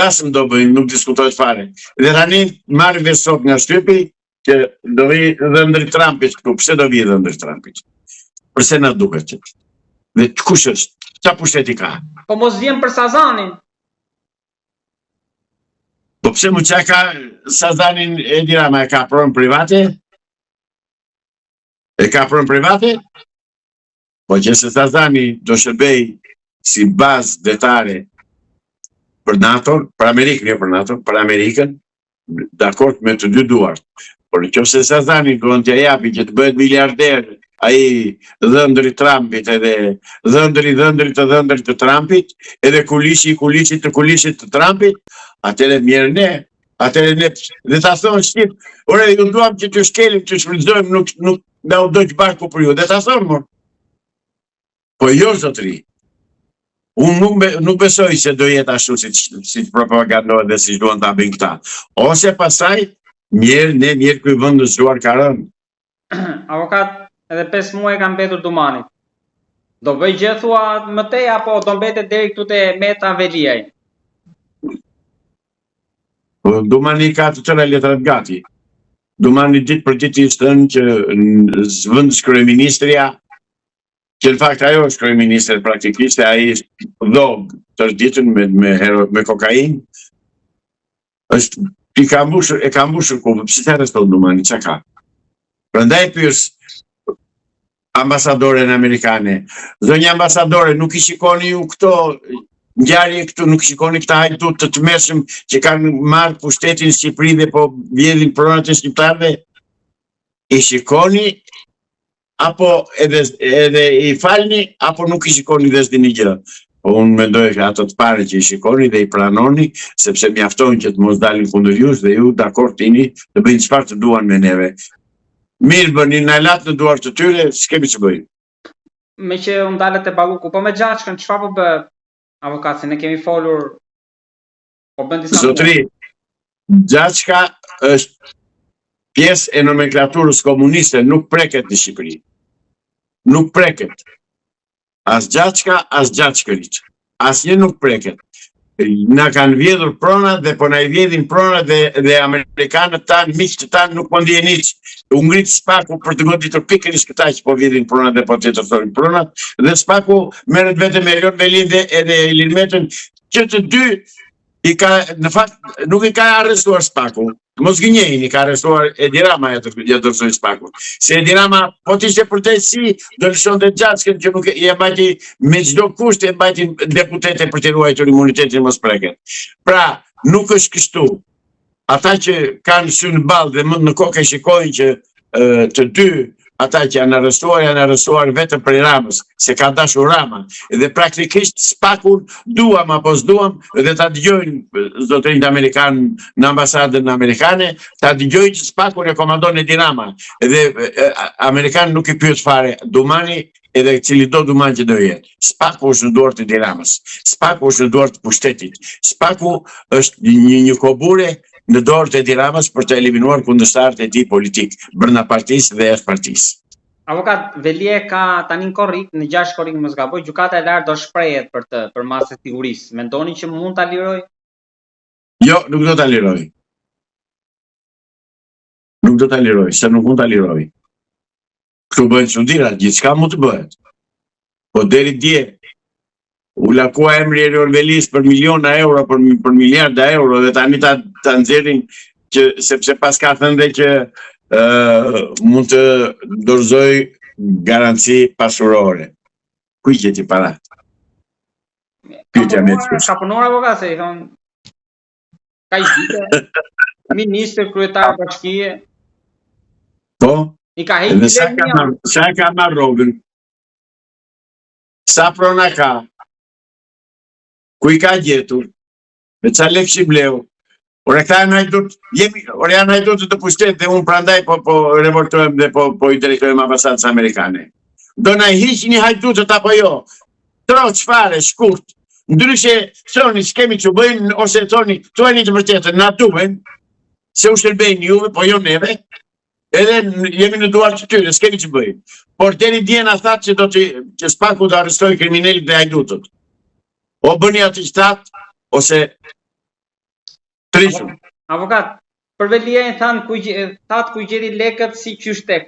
flasëm do bëjmë, nuk diskutojt fare. Dhe tani marrë vesot nga shtypi që do vi dhëndri Trumpit këtu. Pse do vi dhëndri Trumpit? Përse na duket që? Dhe kush është? Qa pushteti ka? Po mos vjen për Sazanin. Po pse mu qa ka Sazanin Edi Rama e ka pronë private? E ka pronë private? Po që se Sazani do shërbej si bazë detare për NATO, për Amerikën, jo për NATO, për Amerikën, dakord me të dy duart. Por nëse Sazani do t'ja japi që të bëhet miliarder, ai dhëndri Trumpit edhe dhëndri të Trumpit, edhe kulishi të Trumpit, atëre mirë ne, dhe ta thonë shqip, ore, ju duam që të shkelim, të shfrytëzojmë, nuk na u dojtë barku për ju, dhe ta thonë, mor. Po jo, zotëri. Unë nuk besoj se do jetë ashtu si të propagandohet dhe si duan të abin këta. Ose pasaj, mirë kuj vënd në zhuar ka rënë. Avokat, edhe 5 muaj ka mbetur Dumanit. Do bëj gjë thua më tej apo do mbetet deri këtu te Meta Veliaj? Dumani ka të tëra letrat gati. Dumani ditë për ditë i shtënë që zvëndës kryeministria, që në fakt ajo është kryeministër praktikisht, ai dhogë të ditën me kokain, e ka mbushur ku, pëse të arreston Dumani, që ka? Prandaj pyes ambasadoren amerikane, zonja ambasadore, nuk i shikoni ju këto ngjarje këtu, nuk shikoni këta hajdut të mëshëm që kanë marrë pushtetin në Shqipëri dhe po vjedhin pronat e shqiptarëve? I shikoni apo edhe i falni, apo nuk i shikoni dhe s'dini gjë. Unë mendoj që ato të pare që i shikoni dhe i pranoni, sepse mjaftojnë që të mos dalin kundër jush dhe ju dakord tini të bëjnë çfarë të duan me neve. Mirë bëni në lat në duar të tyre, s'kemi që bëjnë. Me që unë dalet e Balluku, po me Gjaçkën, çfarë po bë avokat, se ne kemi folur, po bën disa... Zotri, Gjaçka është pjesë e nomenklaturës komuniste, nuk preket në Shqipëri. Nuk preket. As Gjaçka, as Gjaçkërit. Asnjë nuk preket. Na kanë vjedhur pronat dhe po na i vjedhin pronat dhe amerikanët tanë, miqtë tanë nuk po ndjen hiç. U ngrit Spaku për të goditur pikërisht këta që po vjedhin pronat dhe po të thorin pronat, dhe Spaku merret vetëm me Elon Velin dhe edhe Ilir Metën, që të dy në fakt nuk i ka arrestuar Spaku. Mos gënjejini, ka arrestuar Edi Rama ja dorëzoi Spakun. Se Edi Rama po të ishte përtesi, do lëshonte Gjaçkën që nuk e mbajti me çdo kusht, e mbajti deputete për të ruajtur imunitetin mos preket. Pra, nuk është kështu. Ata që kanë sy në ballë dhe mend në kokë shikojnë që të dy ata që janë arrestuar vetëm për Ramës, se ka dashur Rama. Dhe praktikisht Spakun duam apo s'duam, dhe ta dëgjojnë zotërinjt amerikanë në ambasadën amerikane, ta dëgjojnë që Spakun e komandon Edi Rama. Dhe amerikanë nuk i pyet fare Dumani, edhe cili do Duman që do jetë. Spaku është në duart e Edi Ramës. Spaku është në duart të pushtetit. Spaku është një kobure në dorë të Edi Ramës për të eliminuar kundërshtarët e tij politik, brenda partisë dhe jashtë partisë. Avokat, Velie ka tani në korrik, në 6 korrik mos gaboj, gjykata e lartë do shprehet për masë sigurisë. Mendoni që mund ta liroj? Jo, nuk do ta liroj. Nuk do ta liroj, se nuk mund ta liroj. Këtu bëhen çuditëra, gjithçka mund të bëhet. Po deri dje u lakua emri Elon Velis për miliona euro, për miliarda euro, dhe tani ta nxjerrin që sepse pas ka thënë dhe që mund të dorëzoj garanci pasurore. Ku i gjeti para? Pyetja më e thjeshtë. Ka punuar avokat, se i thon ka i vite, ministër, kryetar bashkie. Po? I ka hequr sa ka marrë rrogën? Sa prona ka? Ku i ka gjetur? Me ca lekë i bleu? Ore këta janë hajdut të pushtet dhe unë prandaj po revoltojmë dhe po i drejtojmë ambasadës amerikane. Do na hiqni hajdutët apo jo? Troç fare, shkurt. Ndryshe thoni s'kemi që bëjnë, ose thoni të vërtetën, na duhen, se u shërbejnë juve, po jo neve, edhe jemi në duar të tyre, s'kemi që bëjnë. Por deri dje na thatë që Spaku do arrestoj kriminalit dhe hajdutët. O bëni atë që thatë, ose Prishëm. Avokat, për Veliajin thatë ku i gjeti lekët si qysh tek.